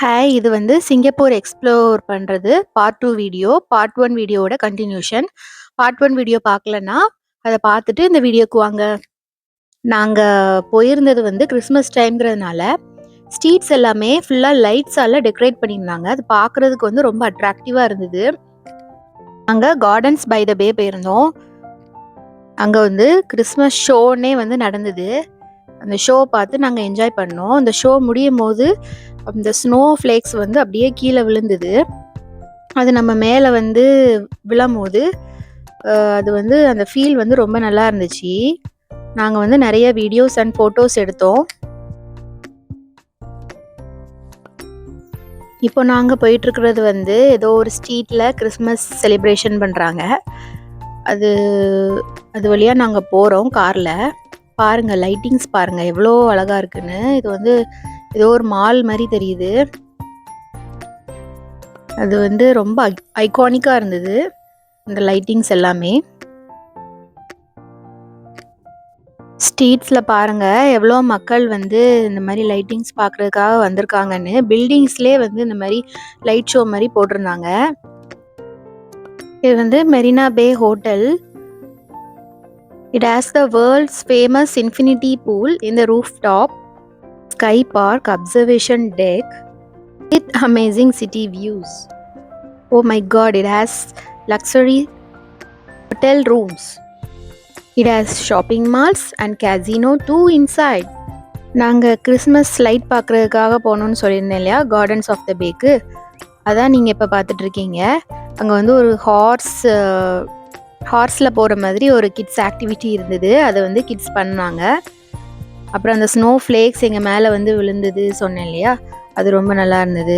Hi, இது வந்து Singapore explore பண்ணுறது பார்ட் 2 வீடியோ. பார்ட் 1 வீடியோவோட கண்டினியூஷன். பார்ட் 1 வீடியோ பார்க்கலன்னா அதை பார்த்துட்டு இந்த வீடியோக்கு வாங்க. நாங்கள் போயிருந்தது வந்து கிறிஸ்மஸ் டைம்ங்கிறதுனால ஸ்ட்ரீட்ஸ் எல்லாமே ஃபுல்லாக லைட்ஸால் டெக்கரேட் பண்ணியிருந்தாங்க. அது பார்க்குறதுக்கு வந்து ரொம்ப அட்ராக்டிவாக இருந்தது. நாங்கள் கார்டன்ஸ் பை த பே போயிருந்தோம். அங்கே வந்து கிறிஸ்மஸ் ஷோன்னே வந்து நடந்தது. அந்த ஷோ பார்த்து நாங்கள் என்ஜாய் பண்ணோம். அந்த ஷோ முடியும் போது அந்த ஸ்னோ ஃப்ளேக்ஸ் வந்து அப்படியே கீழே விழுந்தது. அது நம்ம மேலே வந்து விழும்போது அது வந்து அந்த ஃபீல் வந்து ரொம்ப நல்லா இருந்துச்சு. நாங்கள் வந்து நிறைய வீடியோஸ் அண்ட் ஃபோட்டோஸ் எடுத்தோம். இப்போ நாங்கள் போயிட்டுருக்கிறது வந்து ஏதோ ஒரு ஸ்ட்ரீட்டில் கிறிஸ்மஸ் செலிப்ரேஷன் பண்ணுறாங்க. அது வழியாக நாங்கள் போகிறோம் காரில். பாருங்கள், லைட்டிங்ஸ் பாருங்கள் எவ்வளோ அழகாக இருக்குன்னு. இது வந்து ஏதோ ஒரு மால் மாதிரி தெரியுது. அது வந்து ரொம்ப ஐகானிக்காக இருந்தது இந்த லைட்டிங்ஸ் எல்லாமே. ஸ்ட்ரீட்ஸில் பாருங்கள் எவ்வளோ மக்கள் வந்து இந்த மாதிரி லைட்டிங்ஸ் பார்க்குறதுக்காக வந்திருக்காங்கன்னு. பில்டிங்ஸ்லேயே வந்து இந்த மாதிரி லைட் ஷோ மாதிரி போட்டிருந்தாங்க. இது வந்து மெரினா பே hotel. It has the world's famous infinity pool in the rooftop, sky park, observation deck with amazing city views. Oh my god, it has luxury hotel rooms. It has shopping malls and casino too inside. நாங்கள் Christmas light பார்க்குறதுக்காக போகணுன்னு சொல்லியிருந்தேன் இல்லையா, gardens of the bag. அதான் நீங்கள் இப்போ பார்த்துட்ருக்கீங்க. அங்கே வந்து ஒரு ஹார்ஸில் போகிற மாதிரி ஒரு கிட்ஸ் ஆக்டிவிட்டி இருந்தது. அதை வந்து கிட்ஸ் பண்ணாங்க. அப்புறம் அந்த ஸ்னோ ஃப்ளேக்ஸ் எங்கள் மேலே வந்து விழுந்தது சொன்னேன் இல்லையா, அது ரொம்ப நல்லா இருந்தது.